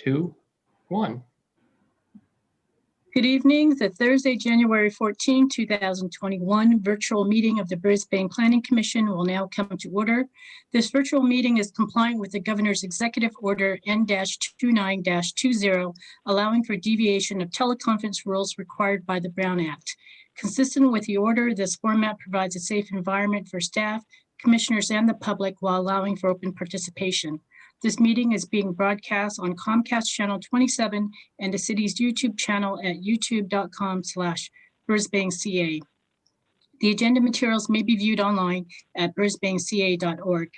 2, 1. Good evening. The Thursday, January 14, 2021 virtual meeting of the Brisbane Planning Commission will now come to order. This virtual meeting is compliant with the Governor's Executive Order N-29-20, allowing for deviation of teleconference rules required by the Brown Act. Consistent with the order, this format provides a safe environment for staff, commissioners, and the public while allowing for open participation. This meeting is being broadcast on Comcast Channel 27 and the city's YouTube channel at youtube.com/BrisbaneCA. The agenda materials may be viewed online at brisbaneca.org.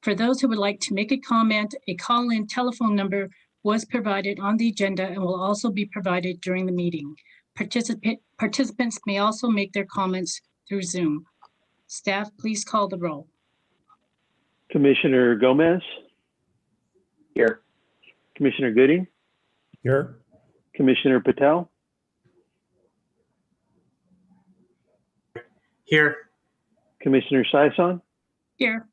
For those who would like to make a comment, a call-in telephone number was provided on the agenda and will also be provided during the meeting. Participants may also make their comments through Zoom. Staff, please call the roll. Commissioner Gomez? Here. Commissioner Gooding? Here. Commissioner Patel? Here. Commissioner Saison? Here.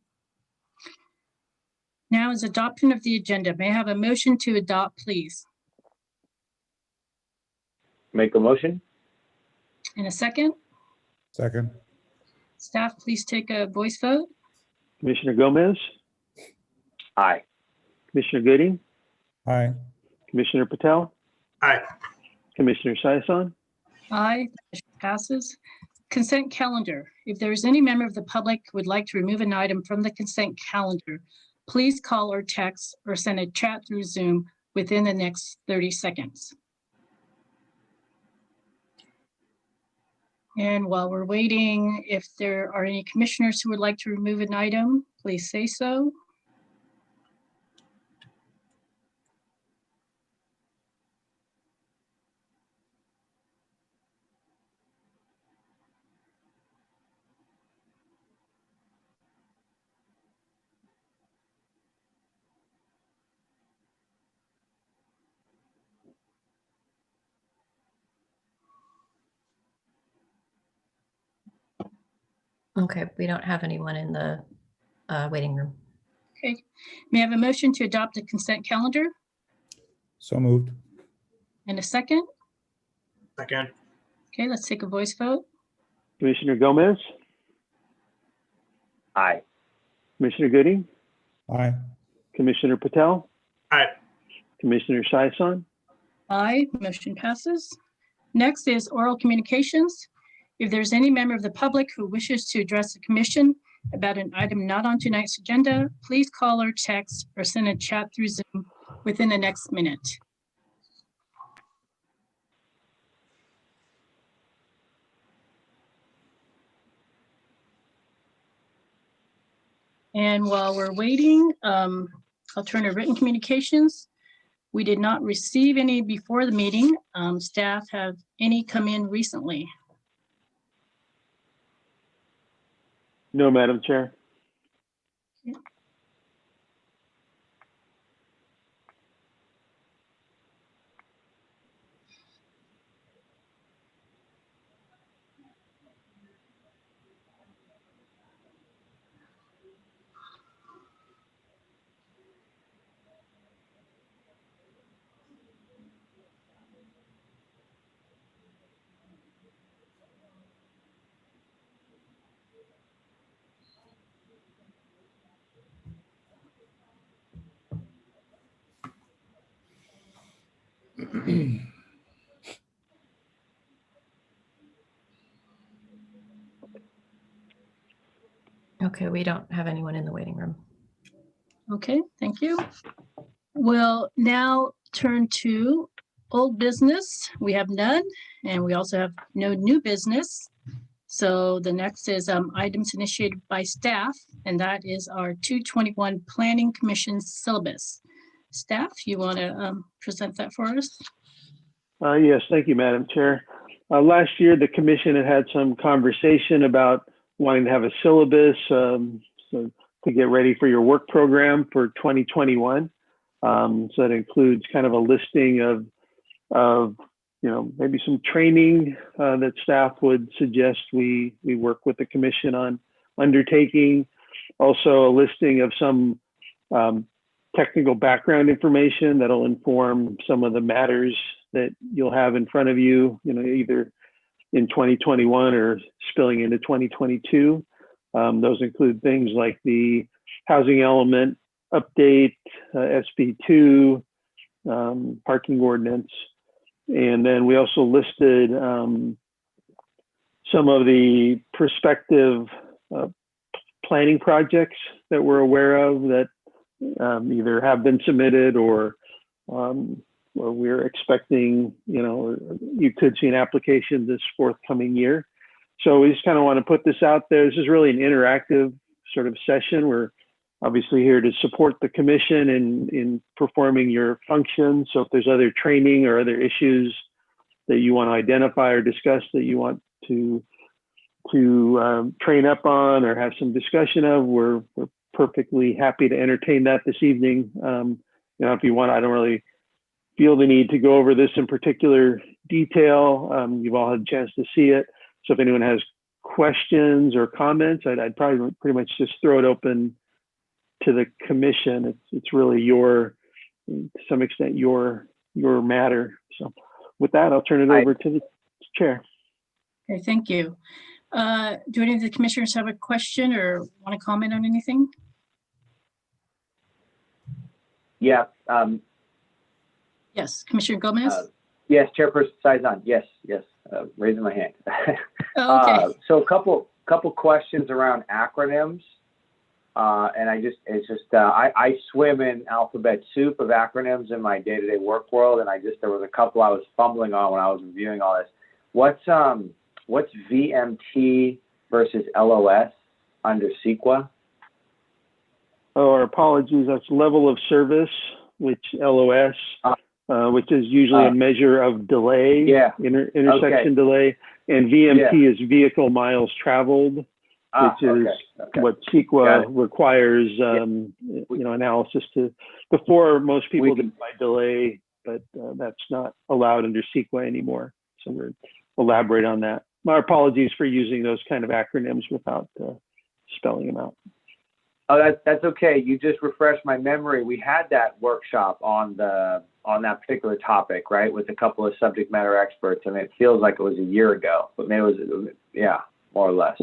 Now is adoption of the agenda. May I have a motion to adopt, please? Make a motion. In a second. Second. Staff, please take a voice vote. Commissioner Gomez? Aye. Commissioner Gooding? Aye. Commissioner Patel? Aye. Commissioner Saison? Aye, the motion passes. Consent calendar. If there is any member of the public who would like to remove an item from the consent calendar, please call or text or send a chat through Zoom within the next 30 seconds. And while we're waiting, if there are any commissioners who would like to remove an item, please say so. Okay, we don't have anyone in the waiting room. Okay, may I have a motion to adopt the consent calendar? So moved. In a second? Second. Okay, let's take a voice vote. Commissioner Gomez? Aye. Commissioner Gooding? Aye. Commissioner Patel? Aye. Commissioner Saison? Aye, motion passes. Next is oral communications. If there's any member of the public who wishes to address the commission about an item not on tonight's agenda, please call or text or send a chat through Zoom within the next minute. And while we're waiting, I'll turn to written communications. We did not receive any before the meeting. Staff have any come in recently? No, Madam Chair. Okay, we don't have anyone in the waiting room. Okay, thank you. We'll now turn to old business. We have none, and we also have no new business. So the next is items initiated by staff, and that is our 221 Planning Commission syllabus. Staff, you want to present that for us? Yes, thank you, Madam Chair. Last year, the commission had some conversation about wanting to have a syllabus so to get ready for your work program for 2021. So that includes kind of a listing of maybe some training that staff would suggest we work with the commission on undertaking. Also a listing of some technical background information that'll inform some of the matters that you'll have in front of you, either in 2021 or spilling into 2022. Those include things like the housing element update, SB2, parking ordinance. And then we also listed some of the prospective planning projects that we're aware of that either have been submitted or we're expecting, you could see an application this forthcoming year. So we just kind of want to put this out there. This is really an interactive sort of session. We're obviously here to support the commission in performing your function. So if there's other training or other issues that you want to identify or discuss that you want to train up on or have some discussion of, we're perfectly happy to entertain that this evening. If you want, I don't really feel the need to go over this in particular detail. You've all had a chance to see it. So if anyone has questions or comments, I'd probably pretty much just throw it open to the commission. It's really to some extent, your matter. So with that, I'll turn it over to the chair. Okay, thank you. Do any of the commissioners have a question or want to comment on anything? Yeah. Yes, Commissioner Gomez? Yes, Chairperson Saizan. Yes. Raising my hand. Oh, okay. So a couple questions around acronyms. And I swim in alphabet soup of acronyms in my day-to-day work world. And there was a couple I was fumbling on when I was reviewing all this. What's VMT versus LOS under CEQA? Oh, our apologies. That's level of service, which LOS, which is usually a measure of delay, intersection delay. And VMT is vehicle miles traveled, which is what CEQA requires, analysis before most people did by delay, but that's not allowed under CEQA anymore. So we'll elaborate on that. My apologies for using those kind of acronyms without spelling them out. Oh, that's okay. You just refreshed my memory. We had that workshop on that particular topic, right, with a couple of subject matter experts, and it feels like it was a year ago, but maybe it was, more or less.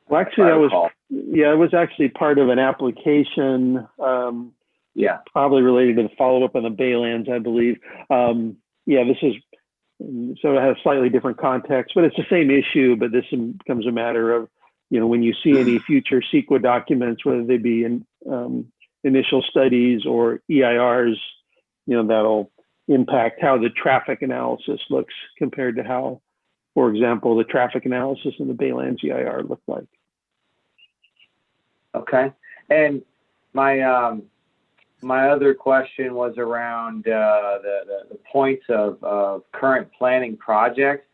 Well, actually, it was actually part of an application, probably related to the follow-up on the Baylands, I believe. This is, so it has slightly different context, but it's the same issue, but this becomes a matter of, when you see any future CEQA documents, whether they be in initial studies or EIRs, that'll impact how the traffic analysis looks compared to how, for example, the traffic analysis in the Baylands EIR looked like. Okay. And my other question was around the points of current planning projects.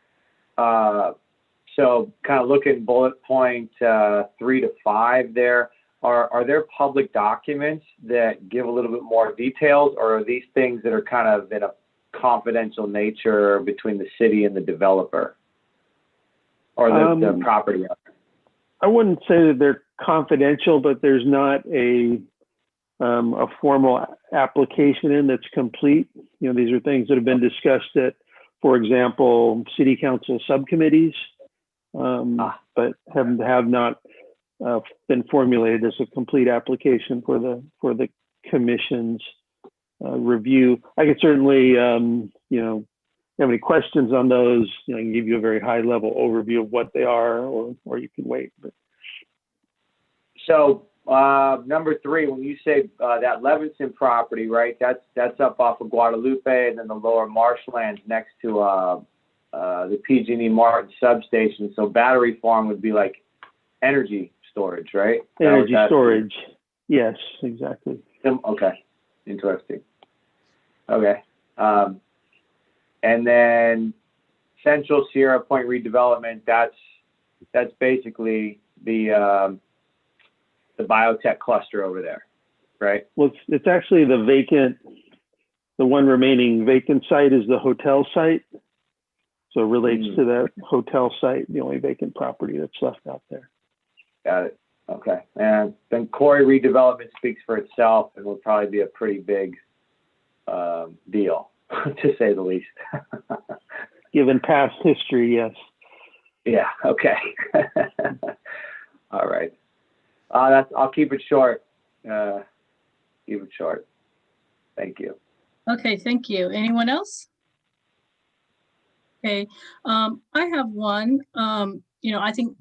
So kind of looking bullet point 3 to 5 there. Are there public documents that give a little bit more details, or are these things that are kind of in a confidential nature between the city and the developer or the property owner? I wouldn't say that they're confidential, but there's not a formal application that's complete. These are things that have been discussed at, for example, city council subcommittees, but have not been formulated as a complete application for the commission's review. I could certainly, if you have any questions on those, I can give you a very high level overview of what they are, or you can wait. But. So number 3, when you say that Levinson property, right? That's up off of Guadalupe, and then the lower marshlands next to the PG&E Martin substation. So battery farm would be like energy storage, right? Energy storage. Yes, exactly. Okay. Interesting. Okay. And then Central Sierra Point redevelopment, that's basically the biotech cluster over there, right? Well, it's actually the one remaining vacant site is the hotel site. So it relates to that hotel site, the only vacant property that's left out there. Got it. Okay, and then Corey redevelopment speaks for itself and will probably be a pretty big deal, to say the least. Given past history, yes. Yeah, okay. All right. I'll keep it short. Keep it short. Thank you. Okay, thank you. Anyone else? Okay, I have one. I think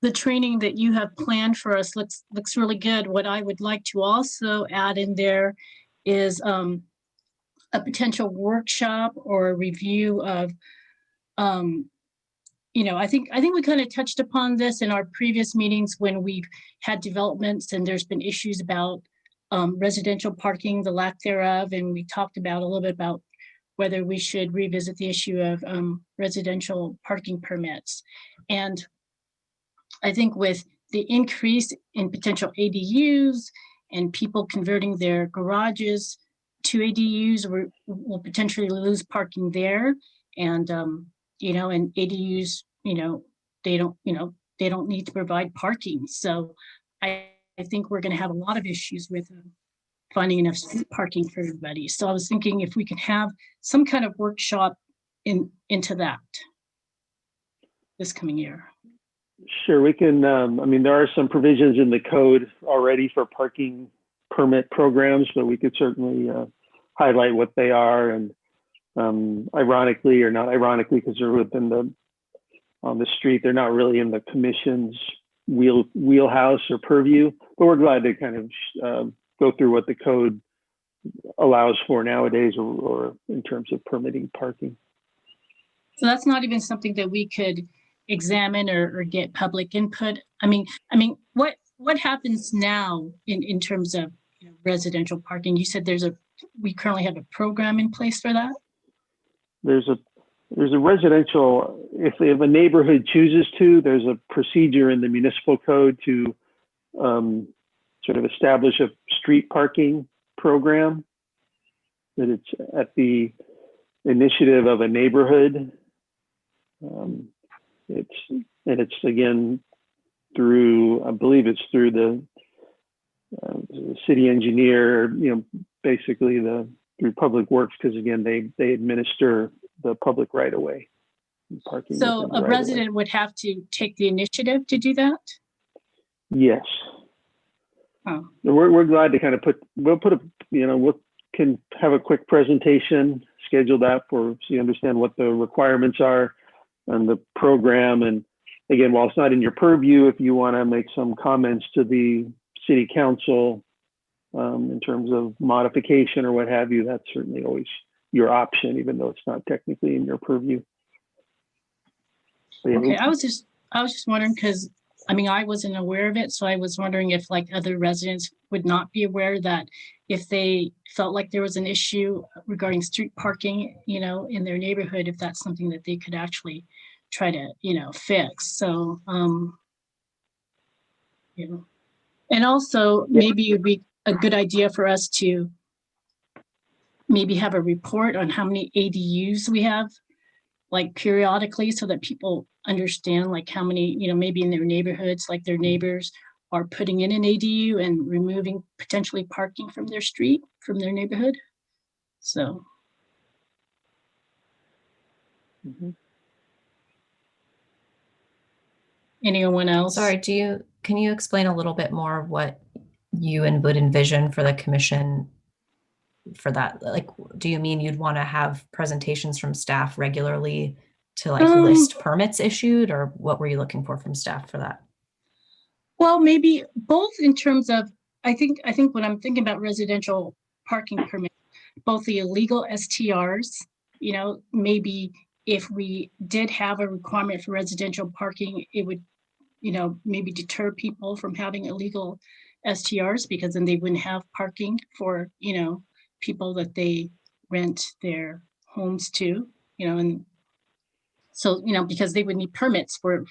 the training that you have planned for us looks really good. What I would like to also add in there is a potential workshop or a review of, I think we kind of touched upon this in our previous meetings when we've had developments and there's been issues about residential parking, the lack thereof, and we talked about a little bit about whether we should revisit the issue of residential parking permits. And I think with the increase in potential ADUs and people converting their garages to ADUs, we'll potentially lose parking there. And, and ADUs, they don't need to provide parking. So I think we're going to have a lot of issues with finding enough street parking for everybody. So I was thinking if we could have some kind of workshop into that this coming year. Sure, we can. There are some provisions in the code already for parking permit programs, but we could certainly highlight what they are. And ironically, or not ironically, because they're on the street, they're not really in the commission's wheelhouse or purview. But we're glad to kind of go through what the code allows for nowadays, or in terms of permitting parking. So that's not even something that we could examine or get public input. What happens now in terms of residential parking? You said we currently have a program in place for that. There's a residential, if a neighborhood chooses to, there's a procedure in the municipal code to sort of establish a street parking program, that it's at the initiative of a neighborhood. It's again through, I believe it's through the city engineer, basically through public works, because again, they administer the public right of way parking. So a resident would have to take the initiative to do that? Yes. Oh. We're glad to kind of we can have a quick presentation, schedule that so you understand what the requirements are and the program. And again, while it's not in your purview, if you want to make some comments to the city council in terms of modification or what have you, that's certainly always your option, even though it's not technically in your purview. So, yeah, okay, I was just wondering, because I wasn't aware of it, so I was wondering if other residents would not be aware that if they felt like there was an issue regarding street parking, in their neighborhood, if that's something that they could actually try to, fix. So, and also maybe it'd be a good idea for us to maybe have a report on how many ADUs we have, periodically, so that people understand how many, maybe in their neighborhoods, their neighbors are putting in an ADU and removing potentially parking from their street, from their neighborhood. So. Mm-hmm. Anyone else? Sorry, can you explain a little bit more of what you would envision for the commission for that? Do you mean you'd want to have presentations from staff regularly to list permits issued, or what were you looking for from staff for that? Well, maybe both in terms of, I think when I'm thinking about residential parking permits, both the illegal STRs, maybe if we did have a requirement for residential parking, it would, maybe deter people from having illegal STRs, because then they wouldn't have parking for, people that they rent their homes to, and so, because they would need permits for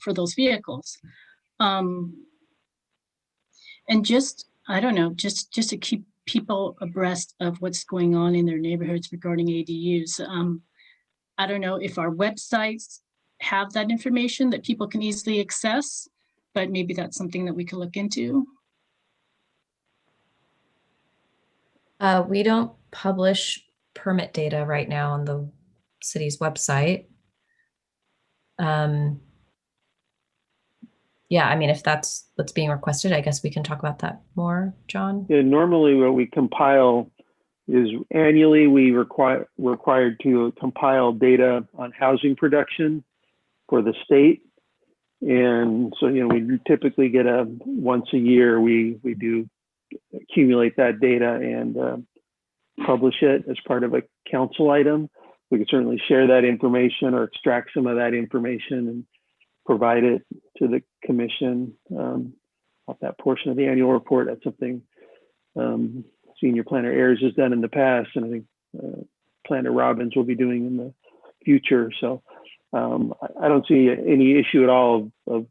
those vehicles. And just, I don't know, just to keep people abreast of what's going on in their neighborhoods regarding ADUs. I don't know if our websites have that information that people can easily access. but maybe that's something that we could look into. We don't publish permit data right now on the city's website. Yeah, I mean, if that's what's being requested, I guess we can talk about that more, John. Yeah, normally what we compile is annually required to compile data on housing production for the state. And so, we typically get once a year, we do accumulate that data and publish it as part of a council item. We can certainly share that information or extract some of that information and provide it to the commission off that portion of the annual report. That's something Senior Planner Ayers has done in the past, and I think Planner Robbins will be doing in the future. So I don't see any issue at all of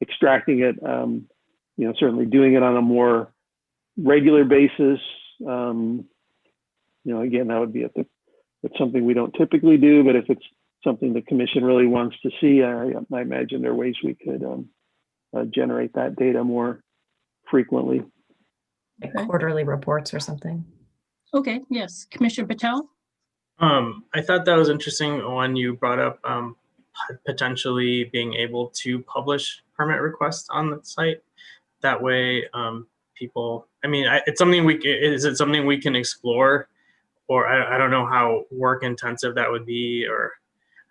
extracting it. Certainly doing it on a more regular basis. Again, that would be it's something we don't typically do, but if it's something the commission really wants to see, I imagine there are ways we could generate that data more frequently. Like quarterly reports or something. Okay, yes, Commissioner Patel? I thought that was interesting when you brought up potentially being able to publish permit requests on the site. That way, people, it's something is it something we can explore? Or I don't know how work intensive that would be, or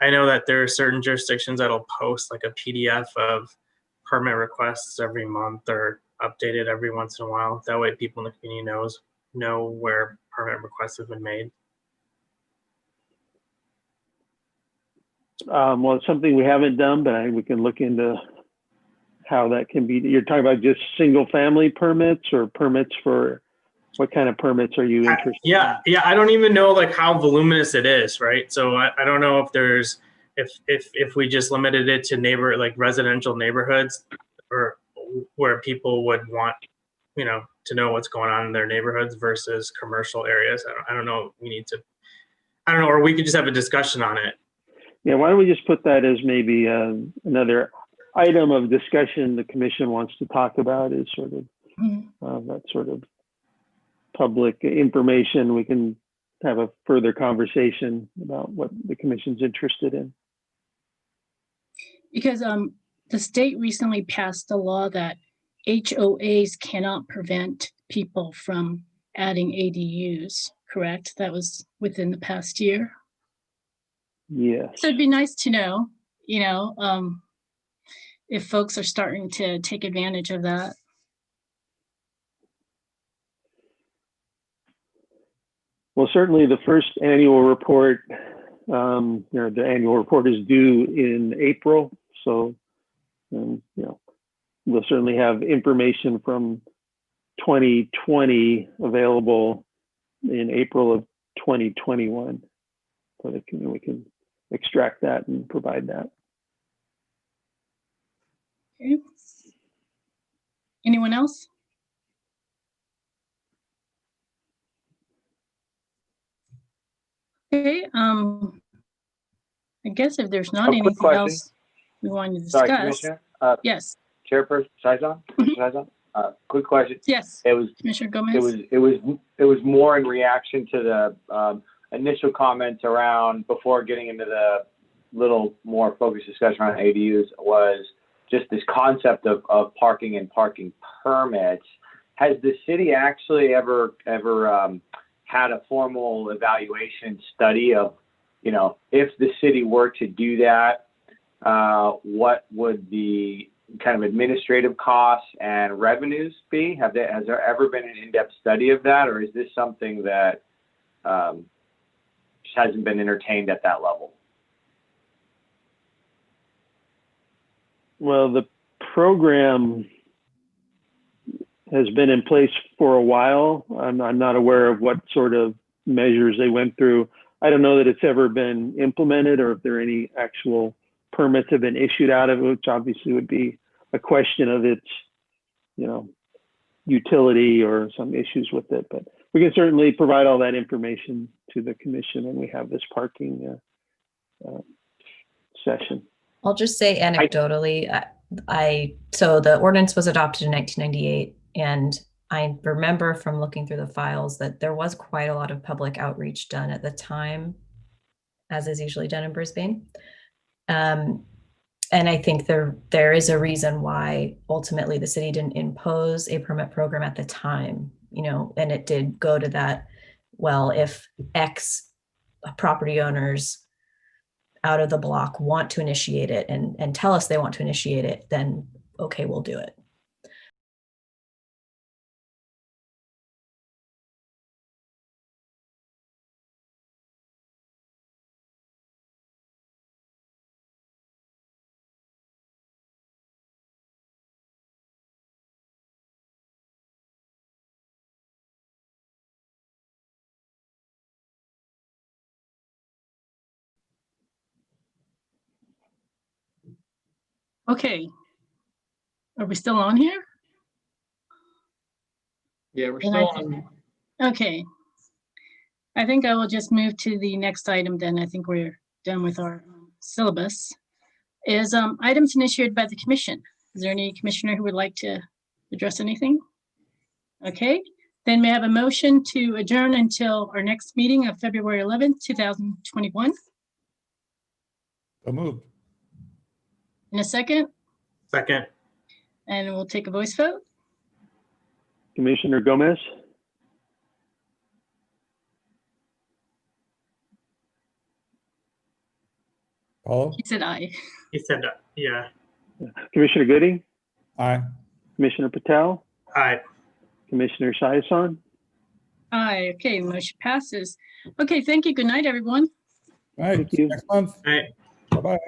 I know that there are certain jurisdictions that'll post like a PDF of permit requests every month or update it every once in a while. That way people in the community know where permit requests have been made. Well, it's something we haven't done, but we can look into how that can be. You're talking about just single family permits or permits for what kind of permits are you interested in? Yeah. I don't even know like how voluminous it is, right? So I don't know if there's if we just limited it to residential neighborhoods, or where people would want to know what's going on in their neighborhoods versus commercial areas. I don't know. Or we could just have a discussion on it. Yeah, why don't we just put that as maybe another item of discussion the commission wants to talk about, is sort of that sort of public information. We can have a further conversation about what the commission's interested in. Because the state recently passed a law that HOAs cannot prevent people from adding ADUs, correct? That was within the past year. Yes. So it'd be nice to know, if folks are starting to take advantage of that. Well, certainly the first annual report, the annual report is due in April. So, we'll certainly have information from 2020 available in April of 2021. So we can extract that and provide that. Okay. Anyone else? Okay, I guess if there's not quick anything question. else we wanted to discuss. Sorry, Commissioner. Yes, Chairperson Saizon? Commissioner Saizon? Quick question. yes, It was Commissioner Gomez. it was more in reaction to the initial comments around, before getting into the little more focused discussion around ADUs, was just this concept of parking and parking permits. Has the city actually ever had a formal evaluation study of, if the city were to do that, what would the kind of administrative costs and revenues be? Has there ever been an in-depth study of that, or is this something that just hasn't been entertained at that level? Well, the program has been in place for a while. I'm not aware of what sort of measures they went through. I don't know that it's ever been implemented, or if there are any actual permits have been issued out of it, which obviously would be a question of its, utility or some issues with it. But we can certainly provide all that information to the commission when we have this parking session. I'll just say anecdotally, So the ordinance was adopted in 1998, and I remember from looking through the files that there was quite a lot of public outreach done at the time, as is usually done in Brisbane. And I think there is a reason why ultimately the city didn't impose a permit program at the time, and it did go to that, well, if X property owners out of the block want to initiate it and tell us they want to initiate it, then okay, we'll do it. Okay. Are we still on here? Yeah, we're And still I on. Okay. I think I will just move to the next item then. I think we're done with our syllabus. Is items initiated by the commission. Is there any commissioner who would like to address anything? Okay, then may I have a motion to adjourn until our next meeting of February 11th, 2021. So moved. In a second, Second. and we'll take a voice vote. Commissioner Gomez, Paulo? He said aye. He said that. Yeah. Commissioner Gooding, Aye. Commissioner Patel, Aye. Commissioner Shiason. Aye, okay, motion passes. Okay, thank you. Good night, everyone. All right. Thank See you you. next month. Aye. Bye-bye.